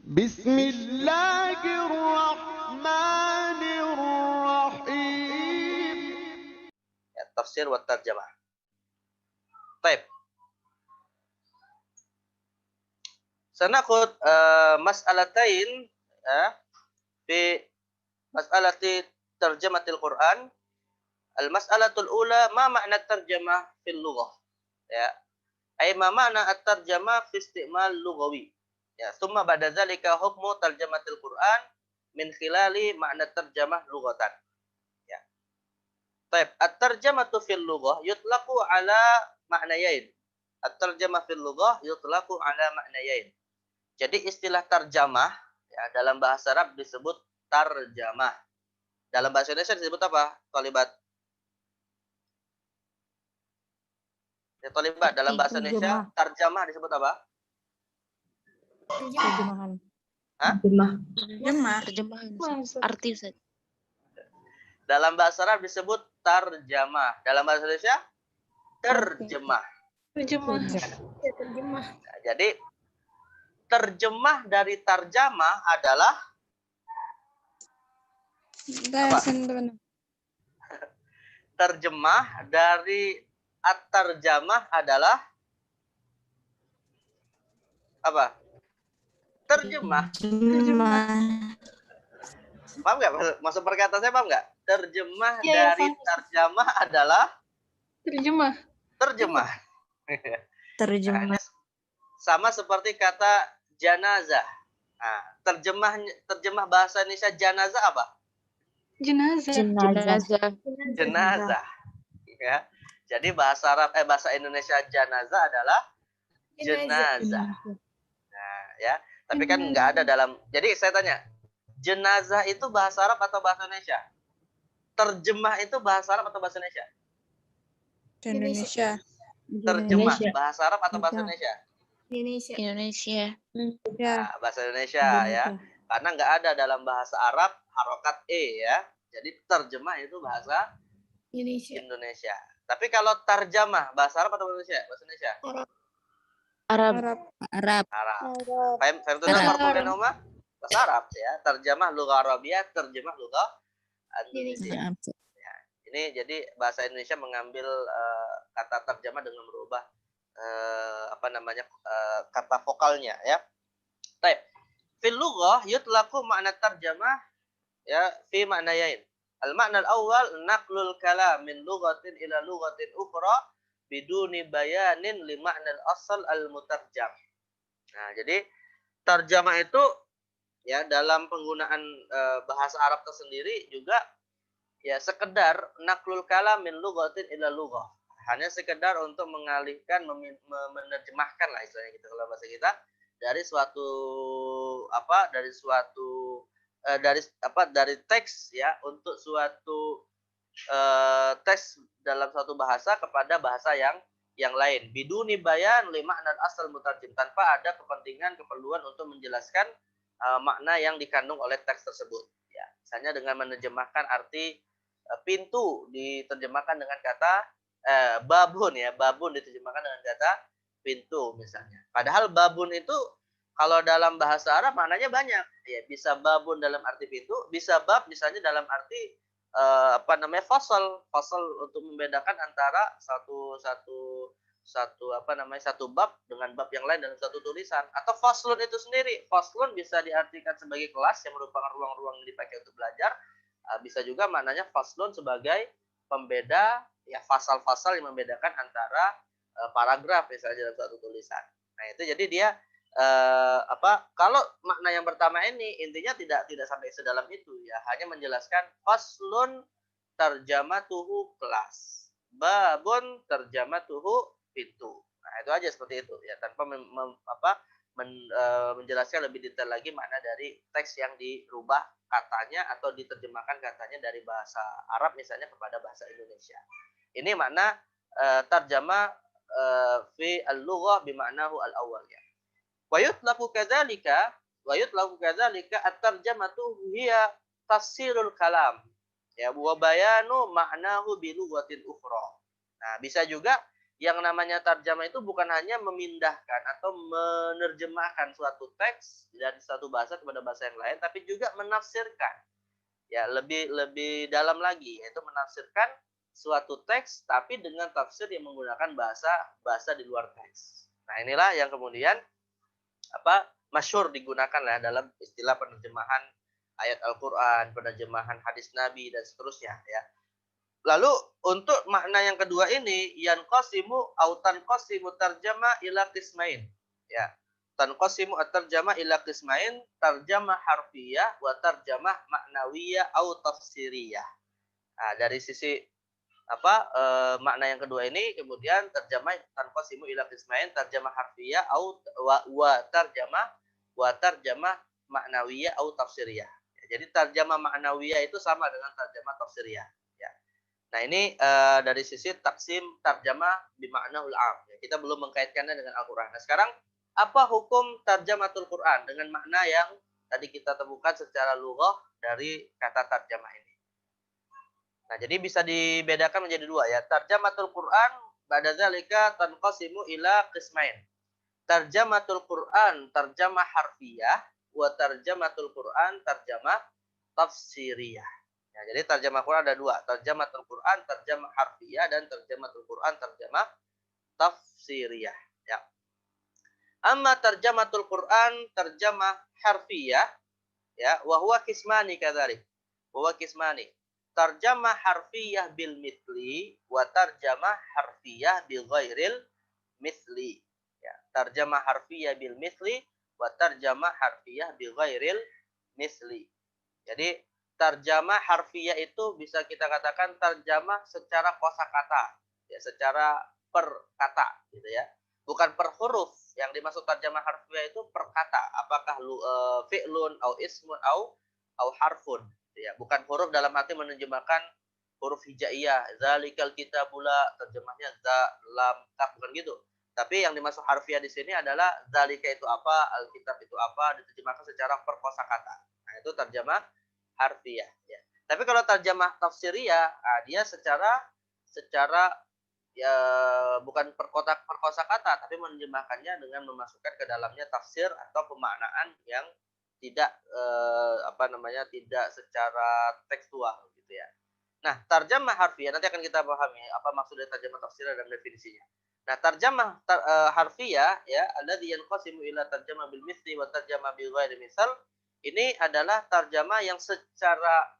بسم الله الرحمن الرحيم. Ya, tafsir wa tarjamah. Baik. Sanakhud mas'alatain fi mas'alati tarjamatil Quran. Al-mas'alatul ula, ma ma'na tarjamah fil lughah? Ya. Ay ma ma'na at-tarjamah fi istimal lughawi. Ya, summa ba'da dzalika hukmu tarjamatil Quran min khilali ma'na tarjamah lughatan. Ya. Baik, at-tarjamatu fil lughah yutlaqu ala ma'nayain. At-tarjamah fil lughah yutlaqu ala ma'nayain. Jadi istilah tarjamah ya dalam bahasa Arab disebut tarjamah. Dalam bahasa Indonesia disebut apa? Thalibat. Ya, thalibat dalam bahasa Indonesia tarjamah disebut apa? Terjemahan. Hah? Terjemahan. Arti Ustaz. Dalam bahasa Arab disebut tarjamah. Dalam bahasa Indonesia terjemah. Terjemah. Nah, jadi terjemah dari tarjamah adalah terjemah dari at-tarjamah adalah apa? Terjemah. Paham nggak? Maksud perkataan saya paham nggak? Terjemah dari tarjamah adalah terjemah. Nah, sama seperti kata janazah. Nah, terjemah bahasa Indonesia janazah apa? Jenazah. Ya. Jadi bahasa Indonesia janazah adalah jenazah. Nah, ya. Tapi kan nggak ada dalam. Jadi saya tanya, jenazah itu bahasa Arab atau bahasa Indonesia? Terjemah itu bahasa Arab atau bahasa Indonesia? Indonesia. Terjemah bahasa Arab atau bahasa Indonesia? Indonesia. Nah, bahasa Indonesia ya. Karena nggak ada dalam bahasa Arab harokat e ya. Jadi terjemah itu bahasa Indonesia. Tapi kalau tarjamah bahasa Arab atau bahasa Indonesia? Bahasa Indonesia. Arab. Faham farqu bainahuma? Bahasa Arab ya. Terjemah lughah Arabiyah, terjemah lughah Indonesia. Ya. Ini jadi bahasa Indonesia mengambil kata terjemah dengan merubah kata vokalnya ya. Baik. Fil lughah yutlaqu ma'na tarjamah ya fi ma'nayain. Al-ma'na al-awwal naqlul kalam min lughatin ila lughatin ukhra biduni bayanin li ma'na al-asl al-mutarjam. Nah, jadi tarjamah itu ya dalam penggunaan bahasa Arab tersendiri juga ya sekedar naqlul kalam min lughatin ila lughah. Hanya sekedar untuk mengalihkan menerjemahkan lah istilahnya gitu kalau bahasa kita dari dari teks ya untuk suatu teks dalam suatu bahasa kepada bahasa yang lain biduni bayan li makna asal mutarjim, tanpa ada keperluan untuk menjelaskan makna yang dikandung oleh teks tersebut ya. Misalnya dengan menerjemahkan arti pintu diterjemahkan dengan kata babun ya, babun diterjemahkan dengan kata pintu misalnya. Padahal babun itu kalau dalam bahasa Arab maknanya banyak. Ya, bisa babun dalam arti pintu, bisa bab misalnya dalam arti fasal untuk membedakan antara satu bab dengan bab yang lain dalam satu tulisan. Atau faslun itu sendiri. Faslun bisa diartikan sebagai kelas yang merupakan ruang-ruang yang dipakai untuk belajar. Bisa juga maknanya faslun sebagai pembeda ya, fasal-fasal yang membedakan antara paragraf misalnya dalam satu tulisan. Nah, itu jadi dia kalau makna yang pertama ini intinya tidak sampai sedalam itu ya, hanya menjelaskan faslun tarjamatuhu kelas, babun tarjamatuhu pintu. Nah, itu aja seperti itu ya, tanpa menjelaskan lebih detail lagi makna dari teks yang dirubah katanya atau diterjemahkan katanya dari bahasa Arab misalnya kepada bahasa Indonesia. Ini makna tarjamah fi al-lughah bima'nahu al-awwal ya. Wa yutlaqu kadzalika at-tarjamatu hiya tafsirul kalam ya wa bayanu ma'nahu bi lughatin ukhra. Nah, bisa juga yang namanya tarjamah itu bukan hanya memindahkan atau menerjemahkan suatu teks dari satu bahasa kepada bahasa yang lain, tapi juga menafsirkan. Ya, lebih dalam lagi, yaitu menafsirkan suatu teks tapi dengan tafsir yang menggunakan bahasa di luar teks. Nah, inilah yang kemudian masyhur digunakan lah dalam istilah penerjemahan ayat Al-Qur'an, penerjemahan hadis Nabi dan seterusnya ya. Lalu untuk makna yang kedua ini yanqasimu au tanqasimu tarjama ila qismain. Ya. Tanqasimu at-tarjama ila qismain, tarjamah harfiyah wa tarjamah maknawiyah au tafsiriyah. Nah, dari sisi makna yang kedua ini kemudian tarjamah tanqasimu ila qismain, tarjamah harfiyah au wa tarjamah maknawiyah au tafsiriyah. Ya, jadi tarjamah maknawiyah itu sama dengan tarjamah tafsiriyah. Nah, ini dari sisi taksim tarjamah bimaknahul am. Ya, kita belum mengkaitkannya dengan Al-Qur'an. Nah, sekarang apa hukum tarjamatul Qur'an dengan makna yang tadi kita temukan secara lughah dari kata tarjamah ini. Nah, jadi bisa dibedakan menjadi dua ya. Tarjamatul Qur'an ba'da dzalika tanqasimu ila qismain. Tarjamatul Qur'an tarjamah harfiyah wa tarjamatul Qur'an tarjamah tafsiriyah. Ya, jadi tarjamah Quran ada dua, tarjamatul Quran, tarjamah harfiyah, dan tarjamatul Quran, tarjamah tafsiriyah. Ya. Amma tarjamatul Quran, tarjamah harfiyah, ya, wa huwa kismani kadzalik. Wa huwa kismani. Tarjamah harfiyah bil mithli wa tarjamah harfiyah bi ghairil mithli. Ya, tarjamah harfiyah bil mithli wa tarjamah harfiyah bi ghairil mithli. Jadi tarjamah harfiah itu bisa kita katakan tarjamah secara kosakata, ya, secara per kata, gitu ya. Bukan per huruf. Yang dimaksud tarjamah harfiah itu per kata. Apakah fi'lun au ismun au harfun, gitu ya. Bukan huruf dalam arti menerjemahkan huruf hijaiyah, zalikal kitabula, terjemahnya za, lam, kaf, bukan gitu. Tapi yang dimaksud harfiah di sini adalah zalika itu apa, alkitab itu apa, diterjemahkan secara per kosakata. Nah, itu tarjamah harfiah ya. Tapi kalau tarjamah tafsiriyah, dia secara ya bukan per kosakata tapi menerjemahkannya dengan memasukkan ke dalamnya tafsir atau pemaknaan yang tidak tidak secara tekstual gitu ya. Nah, tarjamah harfiah nanti akan kita pahami apa maksud dari tarjamah tafsiriyah dan definisinya. Nah, tarjamah harfiah ya, alladzi yanqasimu ila tarjamah bil mithli wa tarjamah bi ghairi misal. Ini adalah tarjamah yang secara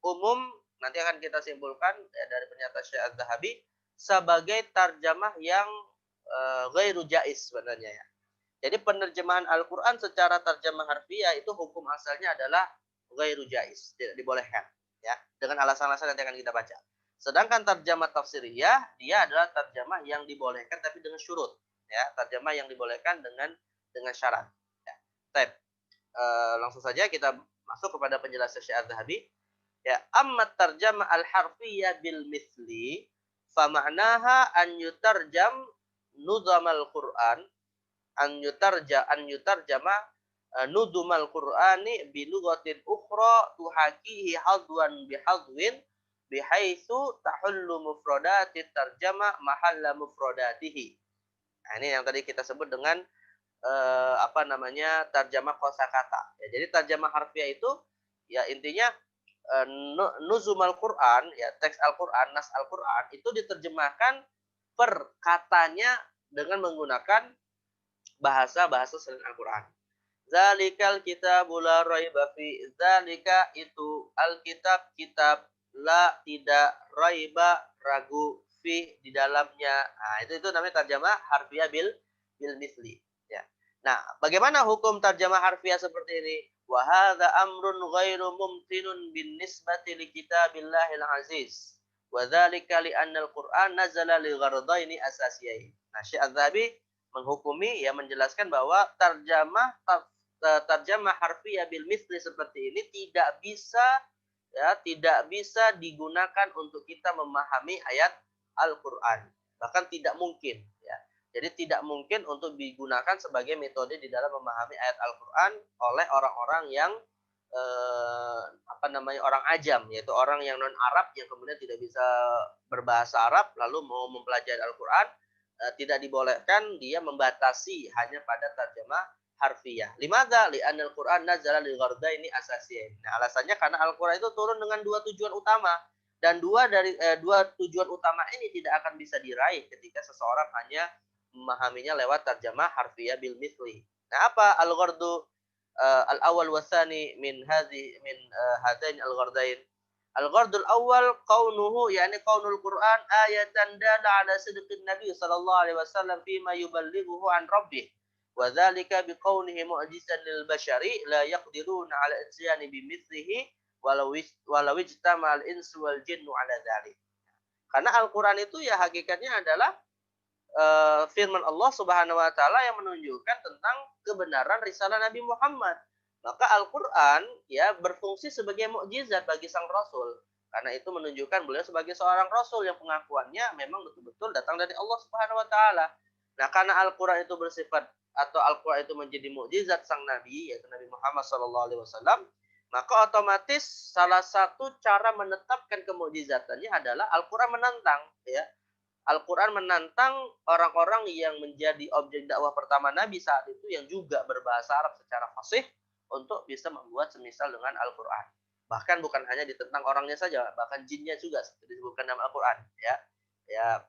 umum nanti akan kita simpulkan ya, dari pernyataan Syekh Az-Zahabi sebagai tarjamah yang ghairu jaiz sebenarnya ya. Jadi penerjemahan Al-Qur'an secara tarjamah harfiah itu hukum asalnya adalah ghairu jaiz, tidak dibolehkan ya, dengan alasan-alasan yang akan kita baca. Sedangkan tarjamah tafsiriyah dia adalah tarjamah yang dibolehkan tapi dengan syurut ya, tarjamah yang dibolehkan dengan syarat ya. Baik. Langsung saja kita masuk kepada penjelasan Syekh Az-Zahabi. Ya, amma tarjamah al-harfiyah bil mithli fa ma'naha an yutarjam nudhamal Qur'an an yutarjama nudhumal Qur'ani bi lughatin ukhra tuhakihi hadwan bi hadwin bihaitsu tahullu mufradatit tarjama mahalla mufradatihi. Nah, ini yang tadi kita sebut dengan tarjamah kosakata. Ya, jadi tarjamah harfiah itu ya intinya nuzumal Quran, ya teks Al-Quran, nas Al-Quran itu diterjemahkan per katanya dengan menggunakan bahasa selain Al-Quran. Zalikal kitabul la raiba fi, zalika itu Alkitab, kitab la tidak raiba ragu fi di dalamnya. Nah, itu namanya tarjamah harfiah bil misli. Nah, bagaimana hukum tarjamah harfiah seperti ini? Wa hadza amrun ghairu mumtinun bin nisbati li kitabillahil aziz. Wa dzalika li anna al-Qur'an nazala li ghardaini asasiyain. Nah, Syekh Az-Zahabi menghukumi ya menjelaskan bahwa tarjamah harfiah bil misli seperti ini tidak bisa digunakan untuk kita memahami ayat Al-Qur'an. Bahkan tidak mungkin ya. Jadi tidak mungkin untuk digunakan sebagai metode di dalam memahami ayat Al-Qur'an oleh orang-orang yang orang ajam, yaitu orang yang non Arab yang kemudian tidak bisa berbahasa Arab lalu mau mempelajari Al-Qur'an, tidak dibolehkan dia membatasi hanya pada terjemah harfiah. Limadza? Li'anal Qur'an nazala lil ghardaini asasiyain. Nah, alasannya karena Al-Qur'an itu turun dengan dua tujuan utama, dan dua tujuan utama ini tidak akan bisa diraih ketika seseorang hanya memahaminya lewat terjemah harfiah bil mithli. Nah, apa al-ghardu al-awwal wa tsani min hadain al-ghardain? Al-ghardul awal kaunuhu, yakni kaunul Quran ayatan dala ala sidqin Nabi sallallahu alaihi wasallam fima yuballighuhu an rabbih. Wa dzalika biqaunihi mu'jizan lil bashari la yaqdiruna ala isyani bimithlihi walau ijtama al insu wal jinnu ala dzalik. Karena Al-Qur'an itu ya hakikatnya adalah firman Allah Subhanahu wa taala yang menunjukkan tentang kebenaran risalah Nabi Muhammad. Maka Al-Quran ya berfungsi sebagai mukjizat bagi sang Rasul. Karena itu menunjukkan beliau sebagai seorang Rasul yang pengakuannya memang betul-betul datang dari Allah Subhanahu wa taala. Nah, karena Al-Quran itu bersifat atau Al-Quran itu menjadi mukjizat sang Nabi, yaitu Nabi Muhammad SAW, maka otomatis salah satu cara menetapkan kemukjizatannya adalah Al-Quran menantang. Ya. Al-Quran menantang orang-orang yang menjadi objek dakwah pertama Nabi saat itu yang juga berbahasa Arab secara fasih, untuk bisa membuat semisal dengan Al-Quran. Bahkan bukan hanya ditentang orangnya saja, bahkan jinnya juga disebutkan dalam Al-Quran. Ya,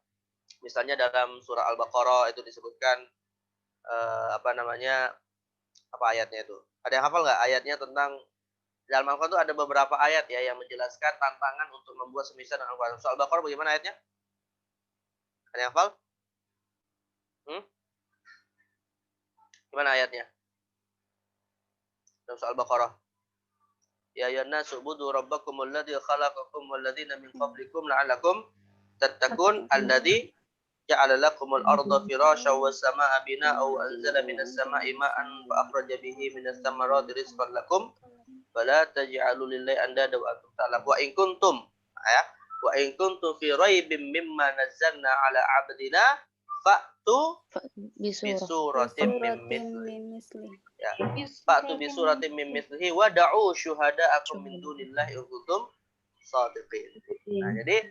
misalnya dalam surah Al-Baqarah itu disebutkan apa ayatnya itu? Ada yang hafal nggak ayatnya tentang dalam Al-Quran itu ada beberapa ayat ya yang menjelaskan tantangan untuk membuat semisal dengan Al-Quran. Surah Al-Baqarah bagaimana ayatnya? Ada yang hafal? Gimana ayatnya? Dalam surah Al-Baqarah. Ya ayyuhan nasu ubudu rabbakumul ladzi khalaqakum wal ladzina min qablikum la'allakum tattaqun alladzi ja'ala lakumul arda firasyan was samaa'a binaa'a wa anzala minas samaa'i ma'an fa akhraja bihi minas thamarati rizqan lakum fala taj'alu lillahi andada wa antum ta'lamun. Wa in kuntum fi raibin mimma nazzalna 'ala 'abdina fa'tu bisuratin min mithlihi. Ya. Fa'tu bisuratin min mithlihi wa da'u syuhada'akum min dunillahi in kuntum shadiqin. Nah, jadi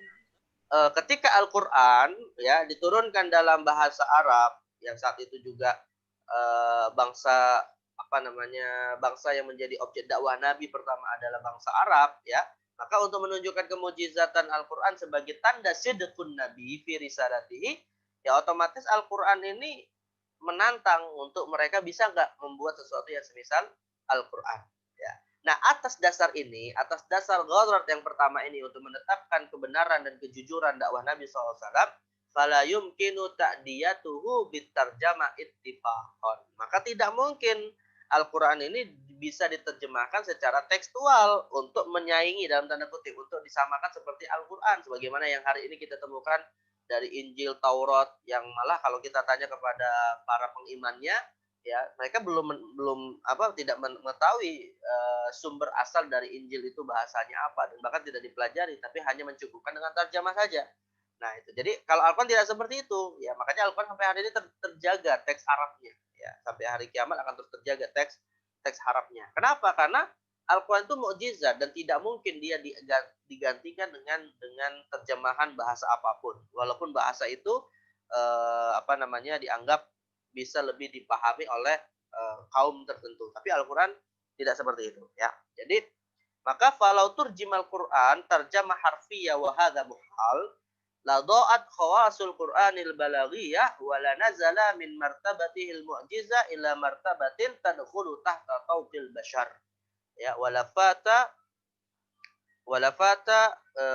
ketika Al-Qur'an ya diturunkan dalam bahasa Arab yang saat itu juga bangsa yang menjadi objek dakwah Nabi pertama adalah bangsa Arab ya, maka untuk menunjukkan kemujizatan Al-Qur'an sebagai tanda sidqun Nabi fi risalatihi, ya otomatis Al-Qur'an ini menantang untuk mereka bisa nggak membuat sesuatu yang semisal Al-Qur'an. Ya. Nah, atas dasar ghadrat yang pertama ini untuk menetapkan kebenaran dan kejujuran dakwah Nabi SAW, fala yumkinu ta'diyatuhu bitarjama ittifaqan. Maka tidak mungkin Al-Quran ini bisa diterjemahkan secara tekstual untuk menyaingi dalam tanda kutip, untuk disamakan seperti Al-Quran sebagaimana yang hari ini kita temukan dari Injil, Taurat, yang malah kalau kita tanya kepada para pengimannya ya mereka tidak mengetahui sumber asal dari Injil itu bahasanya apa, dan bahkan tidak dipelajari, tapi hanya mencukupkan dengan terjemah saja. Nah itu, jadi kalau Al-Quran tidak seperti itu ya, makanya Al-Quran sampai hari ini terjaga teks Arabnya ya, sampai hari kiamat akan terus terjaga teks Arabnya. Kenapa? Karena Al-Quran itu mukjizat dan tidak mungkin dia digantikan dengan terjemahan bahasa apapun, walaupun bahasa itu dianggap bisa lebih dipahami oleh kaum tertentu. Tapi Al-Quran tidak seperti itu ya. Jadi maka falau turjimal Quran tarjamah harfiyah wa hadza muhal la dha'at khawasul Qur'anil balaghiyah wa la nazala min martabatihil mu'jiza ila martabatin tadkhulu tahta tawqil bashar. Ya, walafata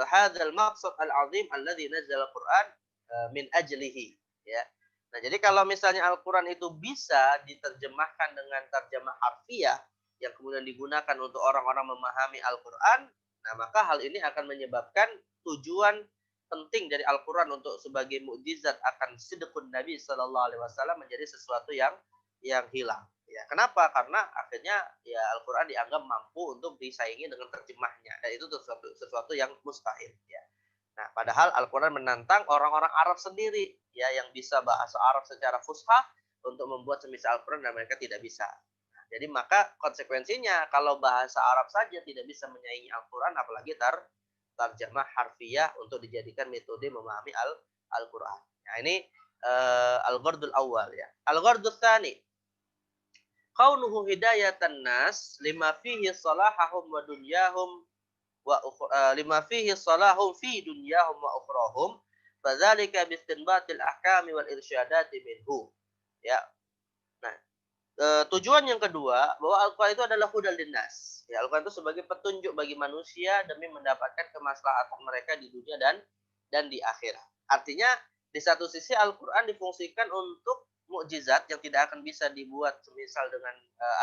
hadzal maqsad al-'azim alladhi nazzala al-Qur'an min ajlihi ya. Nah, jadi kalau misalnya Al-Qur'an itu bisa diterjemahkan dengan terjemah harfiah yang kemudian digunakan untuk orang-orang memahami Al-Qur'an, nah maka hal ini akan menyebabkan tujuan penting dari Al-Qur'an untuk sebagai mukjizat akan sidqun Nabi sallallahu alaihi wasallam menjadi sesuatu yang hilang. Ya, kenapa? Karena akhirnya ya Al-Quran dianggap mampu untuk disaingi dengan terjemahnya, dan itu sesuatu yang mustahil ya. Nah, padahal Al-Quran menantang orang-orang Arab sendiri ya yang bisa bahasa Arab secara fushah untuk membuat semisal Al-Quran, dan mereka tidak bisa. Nah, jadi maka konsekuensinya kalau bahasa Arab saja tidak bisa menyaingi Al-Quran, apalagi terjemah harfiah untuk dijadikan metode memahami Al-Quran. Nah, ini al-ghardul awal ya. Al-ghardul tsani kaunuhu hidayatan nas lima fihi salahahum wa dunyahum lima fihi salahum fi dunyahum wa ukhrahum fadzalika bistinbatil ahkami wal irsyadati minhu ya. Nah, tujuan yang kedua bahwa Al-Qur'an itu adalah hudal linnas. Ya, Al-Qur'an itu sebagai petunjuk bagi manusia demi mendapatkan kemaslahatan mereka di dunia dan di akhirat. Artinya di satu sisi Al-Qur'an difungsikan untuk mukjizat yang tidak akan bisa dibuat semisal dengan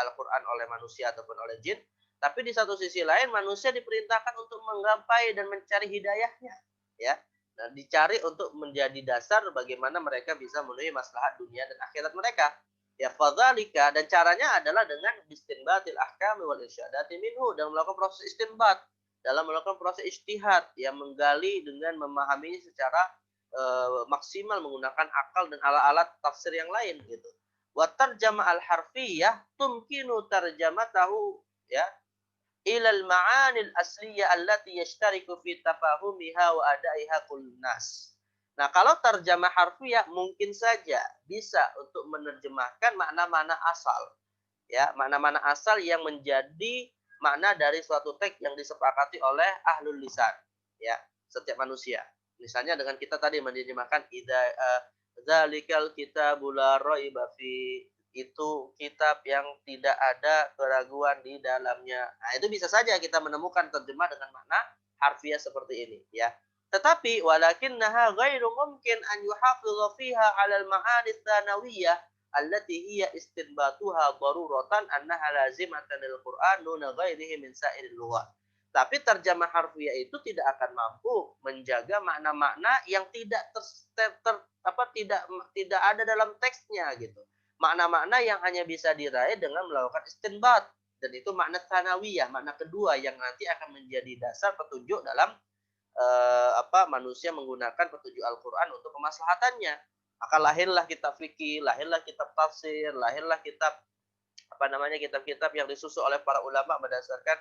Al-Qur'an oleh manusia ataupun oleh jin, tapi di satu sisi lain manusia diperintahkan untuk menggapai dan mencari hidayahnya, ya. Nah, dicari untuk menjadi dasar bagaimana mereka bisa memenuhi maslahat dunia dan akhirat mereka. Ya fadzalika, dan caranya adalah dengan istinbatil ahkam wal irsyadati minhu, dan melakukan proses istinbat, dalam melakukan proses ijtihad yang menggali dengan memahami secara maksimal menggunakan akal dan alat-alat tafsir yang lain gitu. Wa tarjama al harfiyah tumkinu tarjamatahu ya ilal ma'anil asliyah allati yashtariku fi tafahumiha wa adaiha kullun nas. Nah, kalau terjemah harfiah mungkin saja bisa untuk menerjemahkan makna-makna asal. Ya, makna-makna asal yang menjadi makna dari suatu teks yang disepakati oleh ahlul lisan, ya, setiap manusia. Misalnya dengan kita tadi menerjemahkan dzalikal kitabul la raiba fi, itu kitab yang tidak ada keraguan di dalamnya. Nah, itu bisa saja kita menemukan terjemah dengan makna harfiah seperti ini, ya. Tetapi walakinnaha ghairu mungkin an yuhafidha fiha 'ala al-ma'ani tsanawiyah allati hiya istinbatuha daruratan annaha lazimatan lil Qur'an duna ghairihi min sa'iril lughat. Tapi terjemah harfiah itu tidak akan mampu menjaga makna-makna yang tidak tidak ada dalam teksnya gitu. Makna-makna yang hanya bisa diraih dengan melakukan istinbat, dan itu makna tsanawiyah, makna kedua yang nanti akan menjadi dasar petunjuk dalam manusia menggunakan petunjuk Al-Qur'an untuk kemaslahatannya. Maka lahirlah kitab fikih, lahirlah kitab tafsir, lahirlah kitab kitab-kitab yang disusun oleh para ulama berdasarkan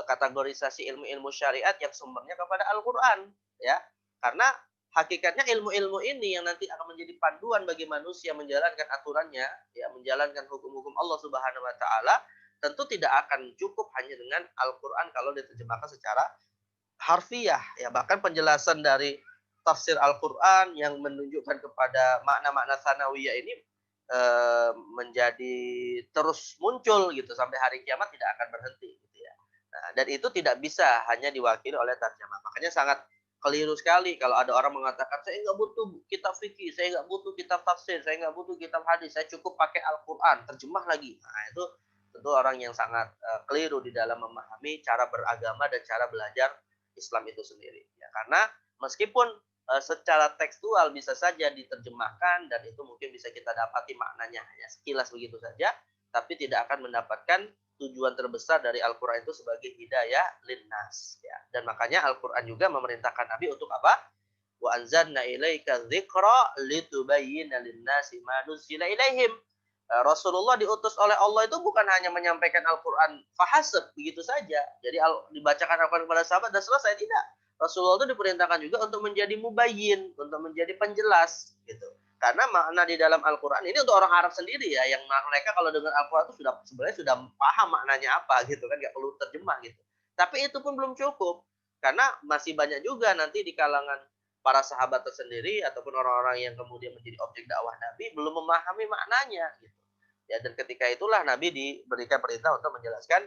kategorisasi ilmu-ilmu syariat yang sumbernya kepada Al-Qur'an, ya. Karena hakikatnya ilmu-ilmu ini yang nanti akan menjadi panduan bagi manusia menjalankan aturannya, ya, menjalankan hukum-hukum Allah Subhanahu wa taala, tentu tidak akan cukup hanya dengan Al-Qur'an kalau diterjemahkan secara harfiah, ya. Bahkan penjelasan dari tafsir Al-Qur'an yang menunjukkan kepada makna-makna tsanawiyah ini menjadi terus muncul gitu sampai hari kiamat, tidak akan berhenti gitu ya. Nah, dan itu tidak bisa hanya diwakili oleh terjemah. Makanya sangat keliru sekali kalau ada orang mengatakan saya nggak butuh kitab fikih, saya nggak butuh kitab tafsir, saya nggak butuh kitab hadis, saya cukup pakai Al-Qur'an, terjemah lagi. Nah, itu tentu orang yang sangat keliru di dalam memahami cara beragama dan cara belajar Islam itu sendiri, ya. Karena meskipun secara tekstual bisa saja diterjemahkan dan itu mungkin bisa kita dapati maknanya hanya sekilas begitu saja, tapi tidak akan mendapatkan tujuan terbesar dari Al-Qur'an itu sebagai hidayah linnas, ya. Dan makanya Al-Qur'an juga memerintahkan Nabi untuk apa? Wa anzalna ilaika dzikra litubayyana linnasi ma nuzila ilaihim. Rasulullah diutus oleh Allah itu bukan hanya menyampaikan Al-Qur'an fahasab begitu saja. Jadi dibacakan Al-Qur'an kepada sahabat dan selesai, tidak. Rasulullah itu diperintahkan juga untuk menjadi mubayyin, untuk menjadi penjelas gitu. Karena makna di dalam Al-Qur'an ini untuk orang Arab sendiri ya, yang mereka kalau dengar Al-Qur'an itu sebenarnya sudah paham maknanya apa gitu kan, nggak perlu terjemah gitu. Tapi itu pun belum cukup. Karena masih banyak juga nanti di kalangan para sahabat tersendiri ataupun orang-orang yang kemudian menjadi objek dakwah Nabi belum memahami maknanya gitu. Ya, dan ketika itulah Nabi diberikan perintah untuk menjelaskan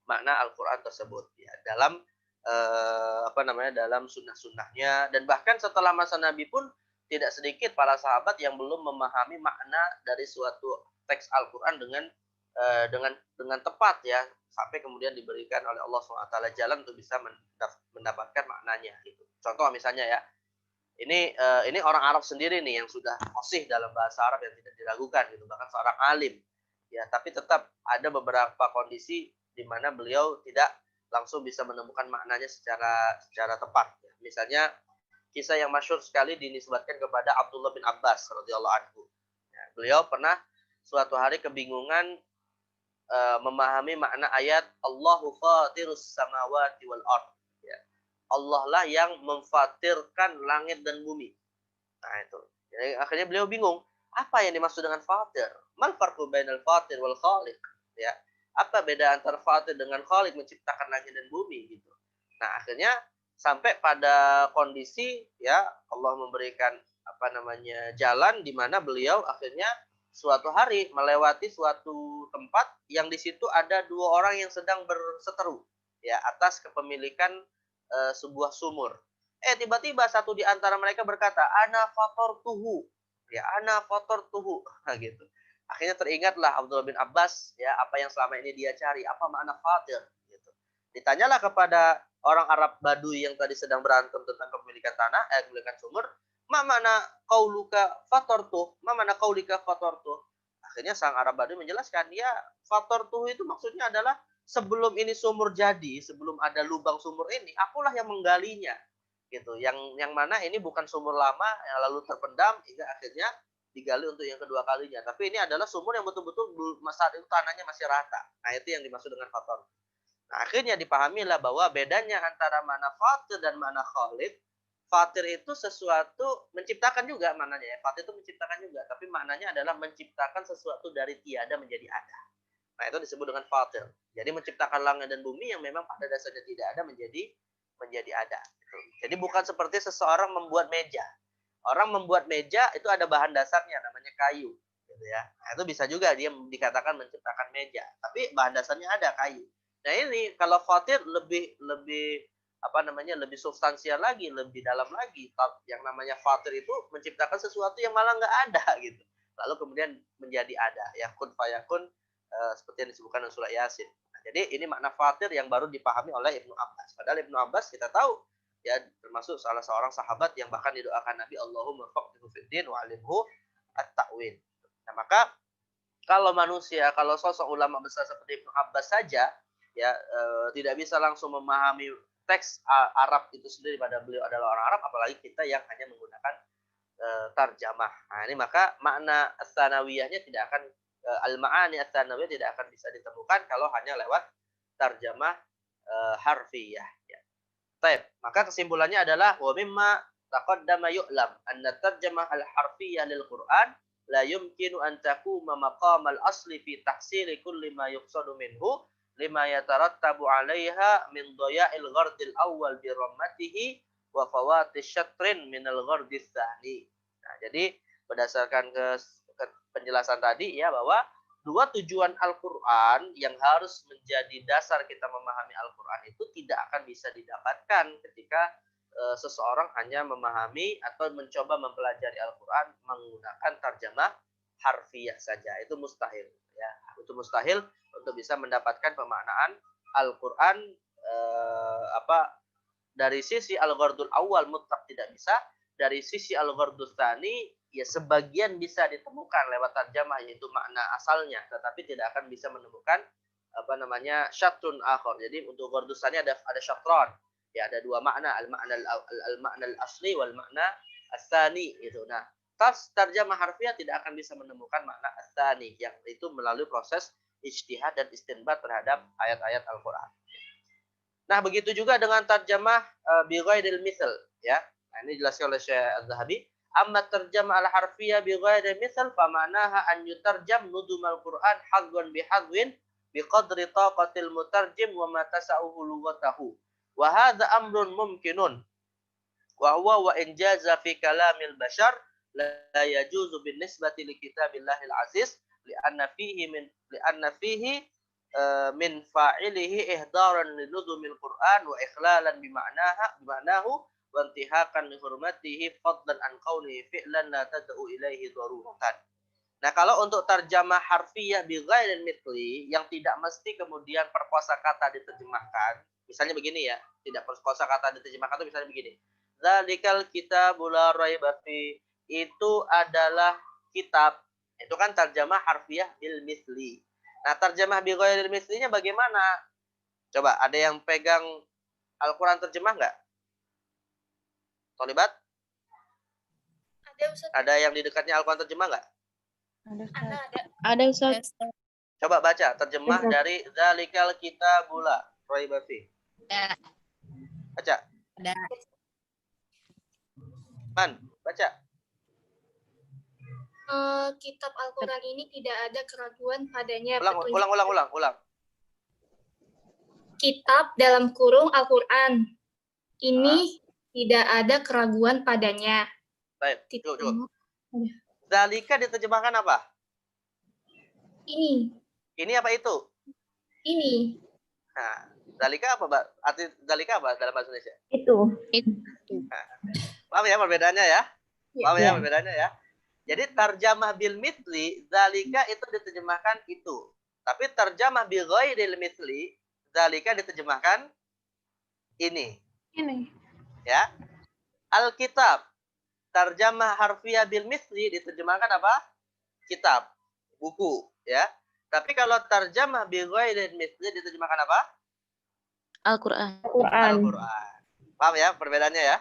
makna Al-Qur'an tersebut ya, dalam dalam sunnah-sunnahnya. Dan bahkan setelah masa Nabi pun tidak sedikit para sahabat yang belum memahami makna dari suatu teks Al-Qur'an dengan tepat ya, sampai kemudian diberikan oleh Allah SWT jalan untuk bisa mendapatkan maknanya gitu. Contoh misalnya ya, ini orang Arab sendiri nih yang sudah fasih dalam bahasa Arab yang tidak diragukan gitu, bahkan seorang alim ya, tapi tetap ada beberapa kondisi di mana beliau tidak langsung bisa menemukan maknanya secara tepat. Misalnya kisah yang masyhur sekali dinisbatkan kepada Abdullah bin Abbas radhiyallahu anhu. Ya, beliau pernah suatu hari kebingungan memahami makna ayat Allahu fatirus samawati wal ard. Ya. Allah lah yang memfatirkan langit dan bumi. Nah itu. Jadi, akhirnya beliau bingung, apa yang dimaksud dengan fatir? Mal farqu bainal fatir wal khaliq? Ya. Apa beda antara fatir dengan khaliq, menciptakan langit dan bumi gitu. Nah, akhirnya sampai pada kondisi ya Allah memberikan jalan di mana beliau akhirnya suatu hari melewati suatu tempat yang di situ ada dua orang yang sedang berseteru ya atas kepemilikan sebuah sumur. Tiba-tiba satu di antara mereka berkata, ana fatartuhu. Ya, ana fatartuhu. Nah, gitu. Akhirnya teringatlah Abdullah bin Abbas ya apa yang selama ini dia cari, apa makna fatir gitu. Ditanyalah kepada orang Arab Baduy yang tadi sedang berantem tentang kepemilikan tanah, kepemilikan sumur, ma mana qauluka fatartuh? Ma mana qaulika fatartuh? Akhirnya sang Arab Baduy menjelaskan, ya fatartuh itu maksudnya adalah sebelum ini sumur jadi, sebelum ada lubang sumur ini, akulah yang menggalinya. Gitu. Yang mana ini bukan sumur lama yang lalu terpendam hingga akhirnya digali untuk yang kedua kalinya. Tapi ini adalah sumur yang betul-betul saat itu tanahnya masih rata. Nah, itu yang dimaksud dengan fatar. Nah, akhirnya dipahamilah bahwa bedanya antara mana fatir dan mana khaliq. Fatir itu sesuatu menciptakan juga maknanya ya. Fatir itu menciptakan juga, tapi maknanya adalah menciptakan sesuatu dari tiada menjadi ada. Nah, itu disebut dengan fatir. Jadi menciptakan langit dan bumi yang memang pada dasarnya tidak ada menjadi ada. Jadi bukan seperti seseorang membuat meja. Orang membuat meja itu ada bahan dasarnya namanya kayu, gitu ya. Nah, itu bisa juga dia dikatakan menciptakan meja, tapi bahan dasarnya ada kayu. Nah, ini kalau fatir lebih lebih substansial lagi, lebih dalam lagi. Yang namanya fatir itu menciptakan sesuatu yang malah nggak ada gitu. Lalu kemudian menjadi ada, ya kun fayakun seperti yang disebutkan dalam surah Yasin. Nah, jadi ini makna fatir yang baru dipahami oleh Ibnu Abbas. Padahal Ibnu Abbas kita tahu ya termasuk salah seorang sahabat yang bahkan didoakan Nabi Allahumma faqihhu fid din wa 'allimhu at-ta'wil. Nah, maka kalau manusia, kalau sosok ulama besar seperti Ibnu Abbas saja ya tidak bisa langsung memahami teks Arab itu sendiri pada beliau adalah orang Arab, apalagi kita yang hanya menggunakan tarjamah. Nah, ini maka makna ats-tsanawiyahnya tidak akan al-ma'ani ats-tsanawiyah tidak akan bisa ditemukan kalau hanya lewat tarjamah harfiyah ya. Baik, maka kesimpulannya adalah wa mimma taqaddama yu'lam anna tarjamah al-harfiyyah lil Qur'an la yumkinu an takuma maqam al-asli fi tahsili kulli ma yuqsadu minhu lima yatarattabu 'alaiha min dhaya'il ghardil awwal bi rammatihi wa fawati syatrin min al-ghardis tsani. Nah, jadi berdasarkan ke penjelasan tadi ya bahwa dua tujuan Al-Quran yang harus menjadi dasar kita memahami Al-Quran itu tidak akan bisa didapatkan ketika seseorang hanya memahami atau mencoba mempelajari Al-Quran menggunakan tarjamah harfiah saja. Itu mustahil. Ya. Itu mustahil untuk bisa mendapatkan pemaknaan Al-Quran dari sisi Al-Ghardul Awal mutlak tidak bisa. Dari sisi Al-Ghardul Tsani ya sebagian bisa ditemukan lewat tarjamah yaitu makna asalnya, tetapi tidak akan bisa menemukan syatrun akhar. Jadi untuk ghardus tsani ada syatron. Ya ada dua makna, al-makna al-asli wal makna as-tsani itu. Nah, tarjamah harfiah tidak akan bisa menemukan makna as-tsani yang itu melalui proses ijtihad dan istinbat terhadap ayat-ayat Al-Qur'an. Nah, begitu juga dengan tarjamah bi ghairil misl ya. Nah, ini dijelaskan oleh Syekh Az-Zahabi. Amma tarjamah al-harfiyah bi ghairi misal fa ma'naha an yutarjam nudumal Qur'an hadwan bi hadwin bi qadri taqatil mutarjim wa ma tasa'uhu lughatahu. Wa hadha amrun mumkinun. Wa huwa wa in jaza fi kalamil bashar la yajuzu bin nisbati li kitabillahil aziz li'anna fihi min fa'ilihi ihdaran li nudumil Qur'an wa ikhlalan bi ma'nahu wa intihakan li hurmatihi fadlan an qawlihi fi'lan la tad'u ilaihi daruratan. Nah, kalau untuk tarjamah harfiah bi ghairil mithli yang tidak mesti kemudian perkosa kata diterjemahkan, misalnya begini ya, tidak perkosa kata diterjemahkan itu misalnya begini. Dzalikal kitabul la raiba fi, itu adalah kitab. Itu kan tarjamah harfiah bil mithli. Nah, tarjamah bi ghairil mithlinya bagaimana? Coba ada yang pegang Al-Qur'an terjemah enggak? Tolibat? Ada Ustaz. Ada yang di dekatnya Al-Quran terjemah nggak? Ada Ustaz. Coba baca terjemah dari Dzalikal Kitabula Raiba fi. Ada. Baca. Ada. Man, baca. Kitab Al-Quran ini tidak ada keraguan padanya Ulang, petunjuk. ulang. Kitab dalam kurung Al-Quran ini tidak ada keraguan padanya. Baik, cukup. Zalika diterjemahkan apa? Ini. Ini apa itu? Ini. Nah, zalika apa, Mbak? Arti zalika apa dalam bahasa Indonesia? Itu. Nah, paham ya perbedaannya ya? Paham ya perbedaannya ya? Jadi tarjamah bil mithli, zalika itu diterjemahkan itu. Tapi tarjamah bil ghairil mithli, zalika diterjemahkan ini. Ini. Ya. Alkitab, tarjamah harfiah bil mithli diterjemahkan apa? Kitab, buku, ya. Tapi kalau tarjamah bil ghairil mithli diterjemahkan apa? Al-Quran. Al-Quran. Paham ya perbedaannya ya?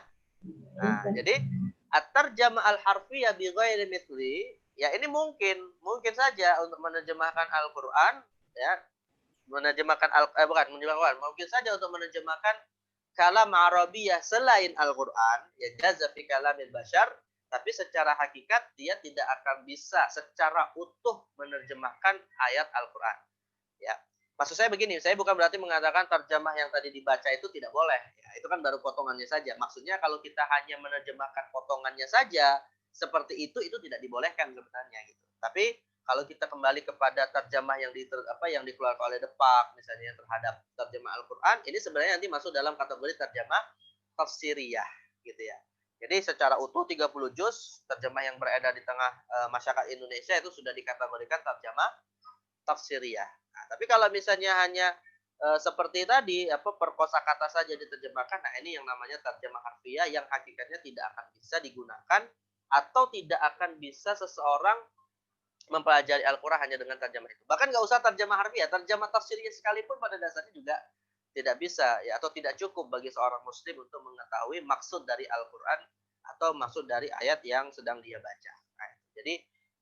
Nah, jadi at-tarjamah al-harfiyah bi ghairi mithli, ya ini mungkin saja untuk menerjemahkan Al-Qur'an, ya. Menerjemahkan mungkin saja untuk menerjemahkan kalam Arabiyah selain Al-Qur'an, ya jaza fi kalamil bashar, tapi secara hakikat dia tidak akan bisa secara utuh menerjemahkan ayat Al-Qur'an. Ya. Maksud saya begini, saya bukan berarti mengatakan terjemah yang tadi dibaca itu tidak boleh. Ya, itu kan baru potongannya saja. Maksudnya kalau kita hanya menerjemahkan potongannya saja, seperti itu tidak dibolehkan sebenarnya gitu. Tapi kalau kita kembali kepada terjemah yang dikeluarkan oleh Depak misalnya terhadap terjemah Al-Qur'an, ini sebenarnya nanti masuk dalam kategori terjemah tafsiriyah gitu ya. Jadi secara utuh 30 juz terjemah yang beredar di tengah masyarakat Indonesia itu sudah dikategorikan terjemah tafsiriyah. Nah, tapi kalau misalnya hanya seperti tadi per kosakata saja diterjemahkan, nah ini yang namanya terjemah harfiah yang hakikatnya tidak akan bisa digunakan atau tidak akan bisa seseorang mempelajari Al-Qur'an hanya dengan terjemah itu. Bahkan nggak usah terjemah harfiah, terjemah tafsiriyah sekalipun pada dasarnya juga tidak bisa ya, atau tidak cukup bagi seorang muslim untuk mengetahui maksud dari Al-Qur'an atau maksud dari ayat yang sedang dia baca. Nah, jadi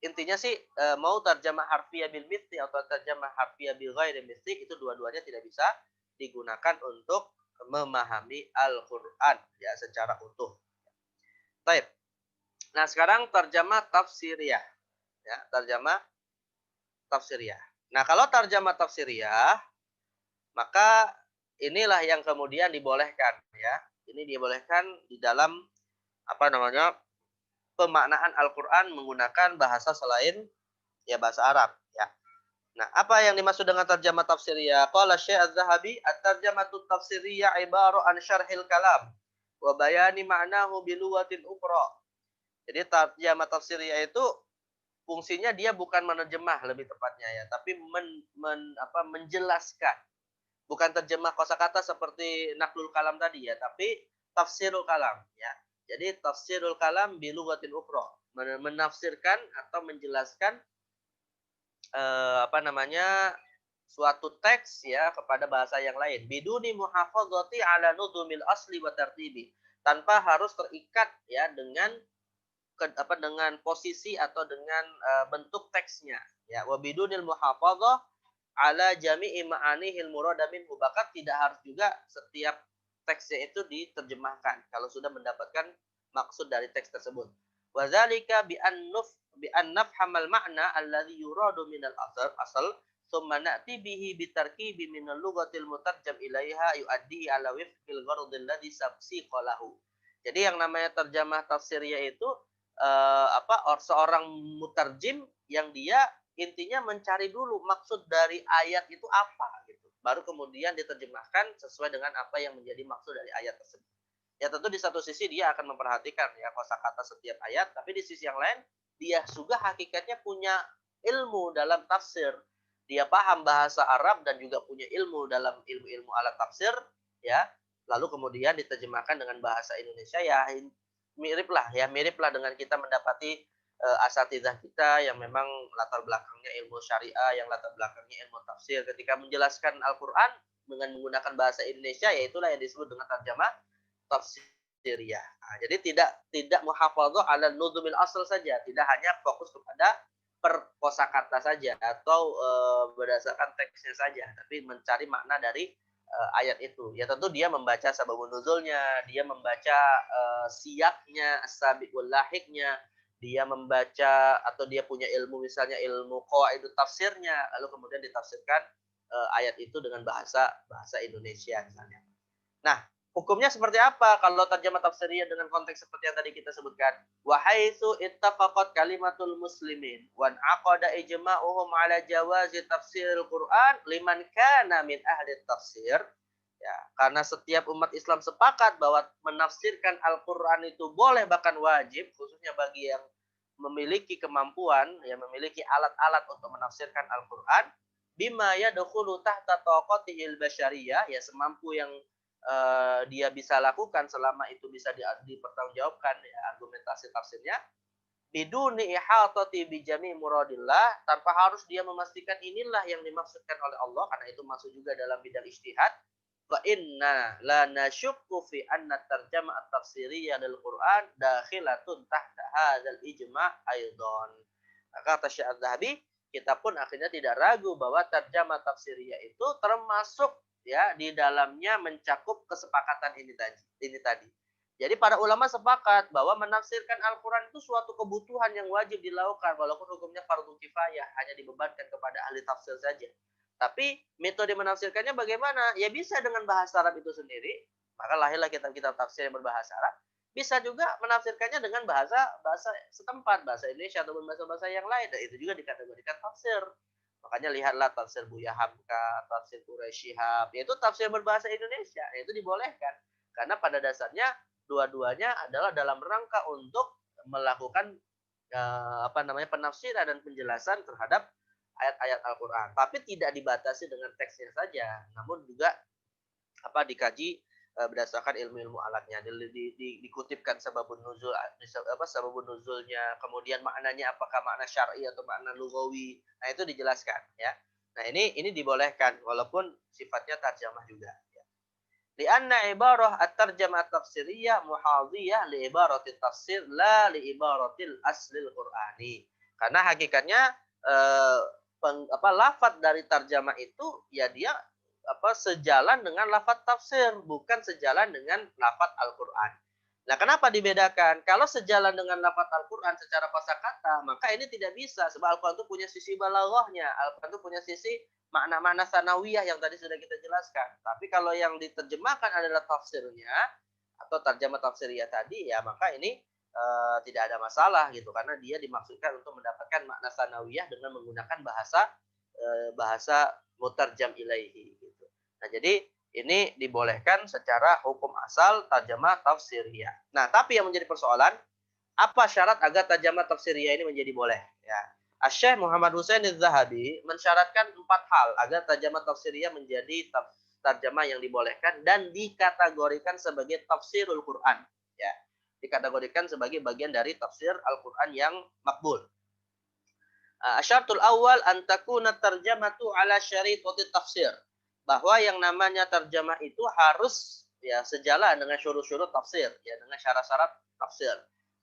intinya sih mau terjemah harfiah bil mithli atau terjemah harfiah bil ghairi mithli itu dua-duanya tidak bisa digunakan untuk memahami Al-Qur'an ya secara utuh. Baik. Nah, sekarang terjemah tafsiriyah ya, terjemah tafsiriyah. Nah, kalau terjemah tafsiriyah maka inilah yang kemudian dibolehkan ya. Ini dibolehkan di dalam pemaknaan Al-Qur'an menggunakan bahasa selain ya bahasa Arab ya. Nah, apa yang dimaksud dengan terjemah tafsiriyah? Qala Syekh Az-Zahabi, at-tarjamatu tafsiriyah ibaru an syarhil kalam wa bayani ma'nahu bi lughatin ukhra. Jadi terjemah tafsiriyah itu fungsinya dia bukan menerjemah lebih tepatnya ya, tapi menjelaskan. Bukan terjemah kosakata seperti naklul kalam tadi ya, tapi tafsirul kalam ya. Jadi tafsirul kalam bi lughatin ukhra, menafsirkan atau menjelaskan suatu teks ya kepada bahasa yang lain. Biduni muhafadzati ala nudumil asli wa tartibi, tanpa harus terikat ya dengan posisi atau dengan bentuk teksnya ya. Wa bidunil muhafadzah ala jami'i ma'anihil murada minhu, bahkan tidak harus juga setiap teksnya itu diterjemahkan kalau sudah mendapatkan maksud dari teks tersebut. Wa dzalika bi an nafhamal ma'na alladhi yuradu minal asal thumma na'ti bihi bitarkibi minal lughatil mutarjam ilaiha yu'addi ala wifqil gharadil ladzi sabsiqa lahu. Jadi yang namanya terjemah tafsiriyah itu seorang mutarjim yang dia intinya mencari dulu maksud dari ayat itu apa gitu. Baru kemudian diterjemahkan sesuai dengan apa yang menjadi maksud dari ayat tersebut. Ya tentu di satu sisi dia akan memperhatikan ya kosakata setiap ayat, tapi di sisi yang lain dia juga hakikatnya punya ilmu dalam tafsir. Dia paham bahasa Arab dan juga punya ilmu dalam ilmu-ilmu alat tafsir ya. Lalu kemudian diterjemahkan dengan bahasa Indonesia ya miriplah dengan kita mendapati asatidzah kita yang memang latar belakangnya ilmu syariah, yang latar belakangnya ilmu tafsir, ketika menjelaskan Al-Qur'an dengan menggunakan bahasa Indonesia, yaitulah yang disebut dengan terjemah tafsiriyah. Nah, jadi tidak muhafadzah ala nuzumil asal saja, tidak hanya fokus kepada per kosakata saja atau berdasarkan teksnya saja, tapi mencari makna dari ayat itu. Ya tentu dia membaca sababun nuzulnya, dia membaca siyaknya, as-sabiqul lahiknya, dia membaca atau dia punya ilmu misalnya ilmu qawaidut tafsirnya, lalu kemudian ditafsirkan ayat itu dengan bahasa Indonesia misalnya. Nah, hukumnya seperti apa kalau terjemah tafsiriyah dengan konteks seperti yang tadi kita sebutkan? Wa haitsu ittafaqat kalimatul muslimin wa aqada ijma'uhum ala jawazi tafsiril Qur'an liman kana min ahli tafsir. Ya, karena setiap umat Islam sepakat bahwa menafsirkan Al-Qur'an itu boleh bahkan wajib, khususnya bagi yang memiliki kemampuan, yang memiliki alat-alat untuk menafsirkan Al-Qur'an, bima yadkhulu tahta taqatihil basyariyah, ya semampu yang dia bisa lakukan selama itu bisa dipertanggungjawabkan ya, argumentasi tafsirnya biduni ihatati bijami muradillah, tanpa harus dia memastikan inilah yang dimaksudkan oleh Allah, karena itu masuk juga dalam bidang ijtihad. Fa inna la nasyukku fi anna tarjamah at-tafsiriyah lil Qur'an dakhilatun tahta hadzal ijma' aidan. Maka kata Syekh Az-Zahabi, kita pun akhirnya tidak ragu bahwa tarjamah tafsiriyah itu termasuk ya di dalamnya mencakup kesepakatan ini tadi. Jadi para ulama sepakat bahwa menafsirkan Al-Qur'an itu suatu kebutuhan yang wajib dilakukan walaupun hukumnya fardu kifayah, hanya dibebankan kepada ahli tafsir saja. Tapi metode menafsirkannya bagaimana? Ya bisa dengan bahasa Arab itu sendiri, maka lahirlah kitab-kitab tafsir yang berbahasa Arab. Bisa juga menafsirkannya dengan bahasa setempat, bahasa Indonesia ataupun bahasa-bahasa yang lain, dan itu juga dikategorikan tafsir. Makanya lihatlah tafsir Buya Hamka, tafsir Quraisy Shihab, yaitu tafsir berbahasa Indonesia, itu dibolehkan. Karena pada dasarnya dua-duanya adalah dalam rangka untuk melakukan penafsiran dan penjelasan terhadap ayat-ayat Al-Qur'an. Tapi tidak dibatasi dengan teksnya saja, namun juga dikaji berdasarkan ilmu-ilmu alatnya, dikutipkan sababun nuzul, sababun nuzulnya, kemudian maknanya apakah makna syar'i atau makna lugawi. Nah, itu dijelaskan ya. Nah, ini dibolehkan walaupun sifatnya tarjamah juga ya. Lianna ibarah at-tarjamah at-tafsiriyah muhadhiyah li ibaratit tafsir la li ibaratil aslil qur'ani. Karena hakikatnya lafaz dari tarjamah itu ya dia sejalan dengan lafaz tafsir, bukan sejalan dengan lafaz Al-Qur'an. Nah, kenapa dibedakan? Kalau sejalan dengan lafaz Al-Qur'an secara kosakata, maka ini tidak bisa, sebab Al-Qur'an itu punya sisi balaghahnya, Al-Qur'an itu punya sisi makna-makna sanawiyah yang tadi sudah kita jelaskan. Tapi kalau yang diterjemahkan adalah tafsirnya atau tarjamah tafsiriyah tadi, ya maka ini tidak ada masalah gitu, karena dia dimaksudkan untuk mendapatkan makna sanawiyah dengan menggunakan bahasa mutarjam ilaihi gitu. Nah, jadi ini dibolehkan secara hukum asal tarjamah tafsiriyah. Nah, tapi yang menjadi persoalan, apa syarat agar tarjamah tafsiriyah ini menjadi boleh? Ya. Asy-Syaikh Muhammad Husain Az-Zahabi mensyaratkan 4 hal agar tarjamah tafsiriyah menjadi tarjamah yang dibolehkan dan dikategorikan sebagai tafsirul Quran. Ya. Dikategorikan sebagai bagian dari tafsir Al-Quran yang makbul. Asyaratul awal an takuna tarjamatu ala syaritatit tafsir. Bahwa yang namanya tarjamah itu harus ya sejalan dengan syurut-syurut tafsir, ya dengan syarat-syarat tafsir.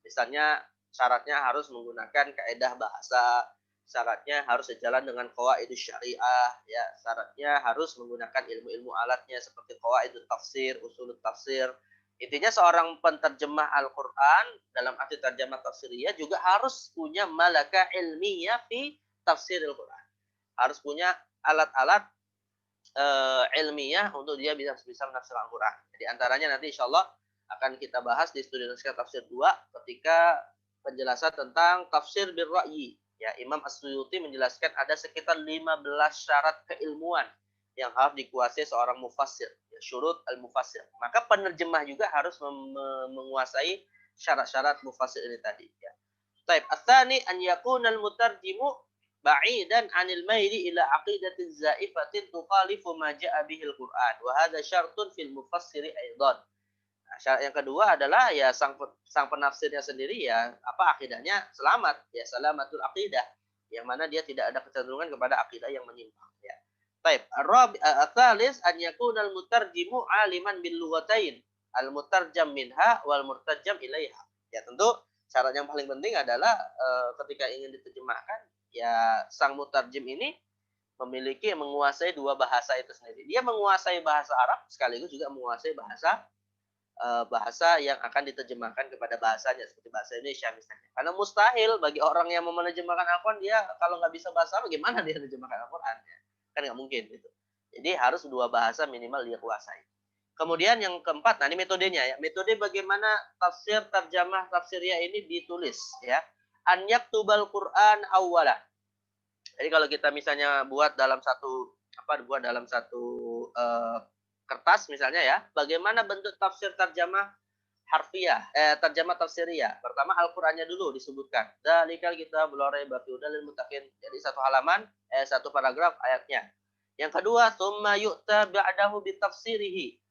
Misalnya syaratnya harus menggunakan kaidah bahasa, syaratnya harus sejalan dengan qawaidus syariah, ya syaratnya harus menggunakan ilmu-ilmu alatnya seperti qawaidut tafsir, usulut tafsir. Intinya seorang penterjemah Al-Qur'an dalam arti tarjamah tafsiriyah juga harus punya malaka ilmiah fi tafsiril Qur'an. Harus punya alat-alat ilmiah untuk dia bisa menafsir Al-Qur'an. Jadi antaranya nanti insyaallah akan kita bahas di studi naskah tafsir 2 ketika penjelasan tentang tafsir bil ra'yi. Ya, Imam As-Suyuti menjelaskan ada sekitar 15 syarat keilmuan yang harus dikuasai seorang mufassir, ya, syurut al-mufassir. Maka penerjemah juga harus menguasai syarat-syarat mufassir ini tadi, ya. Baik, ats-tsani an yakuna al-mutarjimu ba'idan 'anil maili ila aqidatin za'ifatin tukhalifu ma ja'a bihi al-Qur'an wa hadha syartun fil mufassiri aidan. Nah, syarat yang kedua adalah ya sang penafsirnya sendiri ya akidahnya selamat, ya salamatul aqidah, yang mana dia tidak ada kecenderungan kepada akidah yang menyimpang, ya. Baik, ats-tsalis an yakuna al-mutarjimu 'aliman bil lughatain al-mutarjam minha wal murtajam ilaiha. Ya, tentu syarat yang paling penting adalah ketika ingin diterjemahkan ya sang mutarjim ini menguasai dua bahasa itu sendiri. Dia menguasai bahasa Arab sekaligus juga menguasai bahasa bahasa yang akan diterjemahkan kepada bahasanya seperti bahasa Indonesia misalnya. Karena mustahil bagi orang yang mau menerjemahkan Al-Quran, dia kalau nggak bisa bahasa Arab gimana dia menerjemahkan Al-Quran, ya? Kan nggak mungkin gitu. Jadi harus 2 bahasa minimal dia kuasai. Kemudian yang keempat, nah ini metodenya ya. Metode bagaimana tafsir, tarjamah, tafsiriyah ini ditulis ya. An yaktubal Quran awwalah. Jadi kalau kita misalnya buat dalam satu kertas misalnya ya, bagaimana bentuk tafsir tarjamah harfiah, tarjamah tafsiriyah. Pertama Al-Qur'annya dulu disebutkan. Dzalikal kitabul la raiba fihi hudal lil muttaqin. Jadi satu halaman, satu paragraf ayatnya. Yang kedua, tsumma yu'ta ba'dahu bitafsirihi.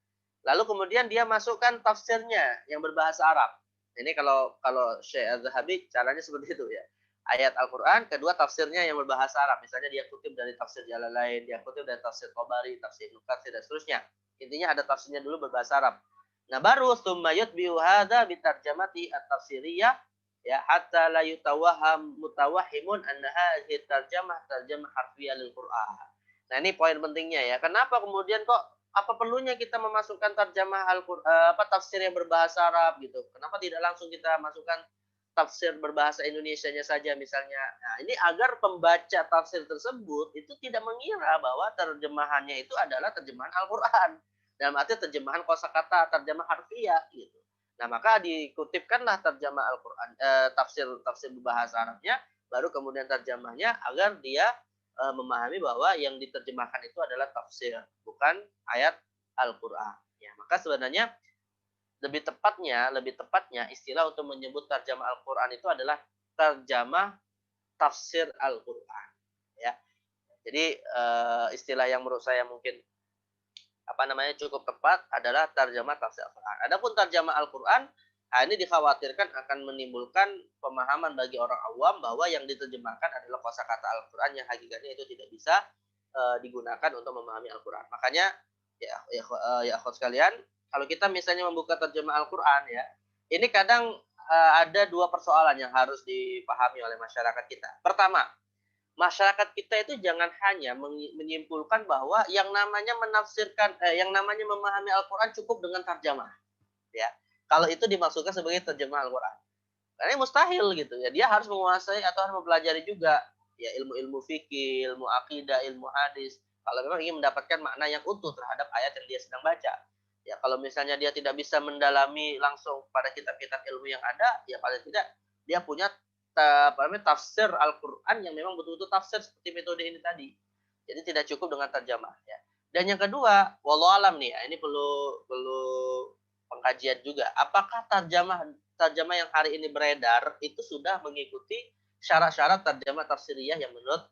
Lalu kemudian dia masukkan tafsirnya yang berbahasa Arab. Ini kalau Syekh Az-Zahabi caranya seperti itu ya. Ayat Al-Quran, kedua tafsirnya yang berbahasa Arab. Misalnya dia kutip dari tafsir Jalalain, dia kutip dari tafsir Tabari, tafsir Ibnu Katsir, dan seterusnya. Intinya ada tafsirnya dulu berbahasa Arab. Nah baru tsumma yutbi'u hadza bitarjamati at-tafsiriyah ya hatta la yutawahham mutawahhimun anna hadhihi tarjamah harfiyyah lil Qur'an. Nah ini poin pentingnya ya. Kenapa kemudian kok apa perlunya kita memasukkan tarjamah Al-Qur'an tafsir yang berbahasa Arab gitu? Kenapa tidak langsung kita masukkan tafsir berbahasa Indonesianya saja misalnya? Nah, ini agar pembaca tafsir tersebut itu tidak mengira bahwa terjemahannya itu adalah terjemahan Al-Qur'an. Dalam arti terjemahan kosakata, terjemah harfiah gitu. Nah, maka dikutipkanlah terjemah Al-Qur'an, tafsir berbahasa Arabnya, baru kemudian terjemahnya agar dia memahami bahwa yang diterjemahkan itu adalah tafsir, bukan ayat Al-Qur'an. Ya, maka sebenarnya lebih tepatnya istilah untuk menyebut terjemah Al-Qur'an itu adalah terjemah tafsir Al-Qur'an. Ya. Jadi istilah yang menurut saya mungkin cukup tepat adalah terjemah tafsir Al-Qur'an. Adapun terjemah Al-Qur'an, ini dikhawatirkan akan menimbulkan pemahaman bagi orang awam bahwa yang diterjemahkan adalah kosakata Al-Qur'an yang hakikatnya itu tidak bisa digunakan untuk memahami Al-Qur'an. Makanya ya akhwat sekalian, kalau kita misalnya membuka terjemah Al-Qur'an ya, ini kadang ada 2 persoalan yang harus dipahami oleh masyarakat kita. Pertama, masyarakat kita itu jangan hanya menyimpulkan bahwa yang namanya menafsirkan, yang namanya memahami Al-Quran cukup dengan terjemah. Ya, kalau itu dimaksudkan sebagai terjemah Al-Quran, karena mustahil gitu ya. Dia harus menguasai atau harus mempelajari juga ya ilmu-ilmu fikih, ilmu akidah, ilmu hadis. Kalau memang ingin mendapatkan makna yang utuh terhadap ayat yang dia sedang baca. Ya, kalau misalnya dia tidak bisa mendalami langsung pada kitab-kitab ilmu yang ada, ya paling tidak dia punya tafsir Al-Quran yang memang betul-betul tafsir seperti metode ini tadi. Jadi tidak cukup dengan terjemah ya. Dan yang kedua, wallahu alam nih, ini perlu pengkajian juga. Apakah terjemah yang hari ini beredar itu sudah mengikuti syarat-syarat terjemah tafsiriyah yang menurut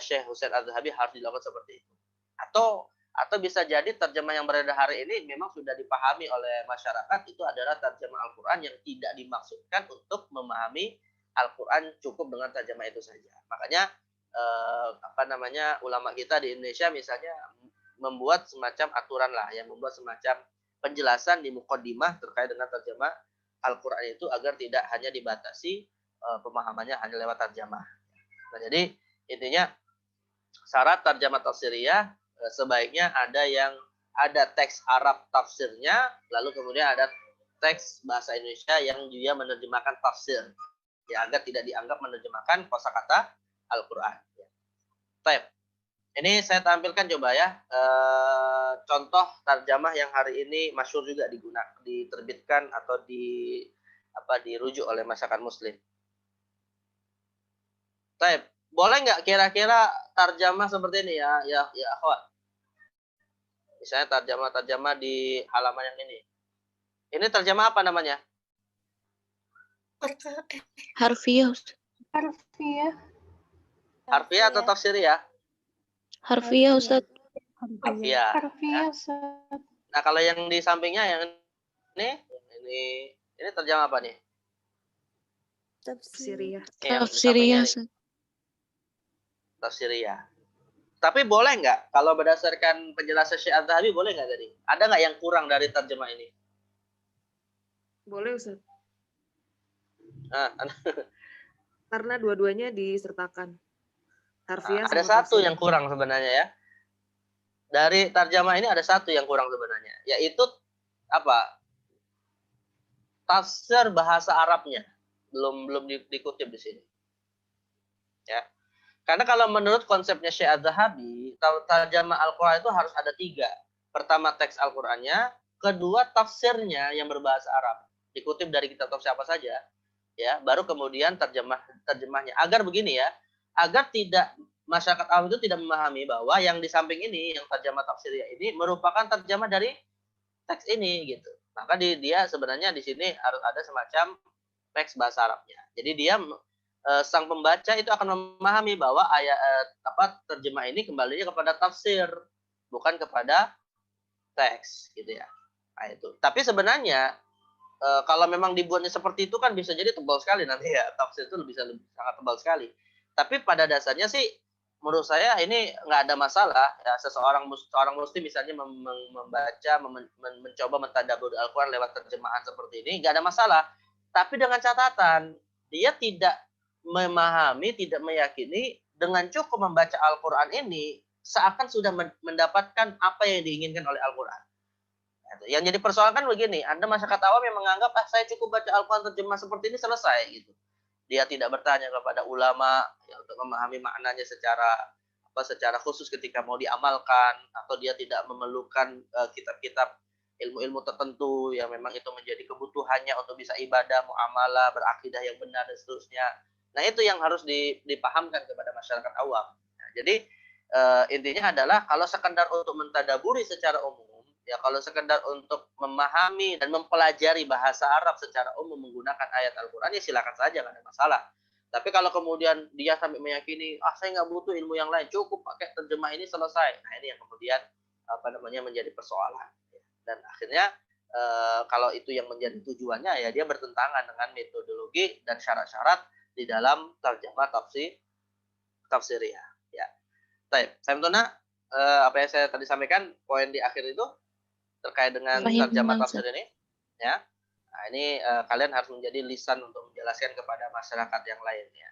Syekh Husain Az-Zahabi harus dilakukan seperti itu? Atau bisa jadi terjemah yang beredar hari ini memang sudah dipahami oleh masyarakat itu adalah terjemah Al-Quran yang tidak dimaksudkan untuk memahami Al-Quran cukup dengan terjemah itu saja. Makanya ulama kita di Indonesia misalnya membuat semacam aturan lah, yang membuat semacam penjelasan di muqaddimah terkait dengan terjemah Al-Quran itu agar tidak hanya dibatasi pemahamannya hanya lewat terjemah. Nah, jadi intinya syarat terjemah tafsiriyah sebaiknya ada teks Arab tafsirnya, lalu kemudian ada teks bahasa Indonesia yang dia menerjemahkan tafsir. Ya, agar tidak dianggap menerjemahkan kosakata Al-Quran. Baik. Ini saya tampilkan coba ya contoh terjemah yang hari ini masyhur juga diterbitkan atau dirujuk oleh masyarakat Muslim. Baik. Boleh nggak kira-kira terjemah seperti ini ya akhwat? Misalnya terjemah di halaman yang ini. Ini terjemah apa namanya? Harfiah. Harfiah atau tafsiriyah? Harfiah, Ustaz. Harfiah. Ustaz. Nah, kalau yang di sampingnya yang ini terjemah apa nih? Tafsiriyah. Tafsiriyah. Tafsiriyah. Tapi boleh nggak kalau berdasarkan penjelasan Syekh Az-Zahabi, boleh nggak tadi? Ada nggak yang kurang dari terjemah ini? Boleh, Ustaz. Karena dua-duanya disertakan. Harfiah ada satu yang kurang sebenarnya ya. Dari terjemah ini ada satu yang kurang sebenarnya, yaitu apa? tafsir bahasa Arabnya. Belum dikutip di sini. Ya. Karena kalau menurut konsepnya Syekh Az-Zahabi, tarjamah Al-Quran itu harus ada 3. Pertama teks Al-Qurannya, kedua tafsirnya yang berbahasa Arab. Dikutip dari kitab tafsir apa saja, ya, baru kemudian terjemahnya. Agar begini ya, agar tidak masyarakat awam itu tidak memahami bahwa yang di samping ini, yang terjemah tafsirnya ini merupakan terjemah dari teks ini gitu. Maka dia sebenarnya di sini harus ada semacam teks bahasa Arabnya. Jadi dia sang pembaca itu akan memahami bahwa terjemah ini kembalinya kepada tafsir, bukan kepada teks gitu ya. Nah, itu. Tapi sebenarnya kalau memang dibuatnya seperti itu kan bisa jadi tebal sekali nanti ya, tafsir itu bisa sangat tebal sekali. Tapi pada dasarnya sih menurut saya ini nggak ada masalah ya, seorang muslim misalnya membaca mencoba mentadabbur Al-Quran lewat terjemahan seperti ini nggak ada masalah. Tapi dengan catatan dia tidak memahami, tidak meyakini dengan cukup membaca Al-Quran ini seakan sudah mendapatkan apa yang diinginkan oleh Al-Quran. Yang jadi persoalan kan begini, Anda masyarakat awam yang menganggap saya cukup baca Al-Quran terjemah seperti ini selesai gitu. Dia tidak bertanya kepada ulama ya, untuk memahami maknanya secara khusus ketika mau diamalkan, atau dia tidak memerlukan kitab-kitab ilmu-ilmu tertentu yang memang itu menjadi kebutuhannya untuk bisa ibadah, muamalah, berakidah yang benar dan seterusnya. Nah, itu yang harus dipahamkan kepada masyarakat awam. Nah, jadi intinya adalah kalau sekedar untuk mentadaburi secara umum, ya kalau sekedar untuk memahami dan mempelajari bahasa Arab secara umum menggunakan ayat Al-Quran, ya silakan saja, nggak ada masalah. Tapi kalau kemudian dia sampai meyakini, saya nggak butuh ilmu yang lain, cukup pakai terjemah ini selesai. Nah, ini yang kemudian menjadi persoalan. Dan akhirnya kalau itu yang menjadi tujuannya, ya dia bertentangan dengan metodologi dan syarat-syarat di dalam terjemah tafsiriyah. Ya. Baik, saya apa yang saya tadi sampaikan, poin di akhir itu terkait dengan terjemah tafsir ini, ya. Nah, ini kalian harus menjadi lisan untuk menjelaskan kepada masyarakat yang lainnya.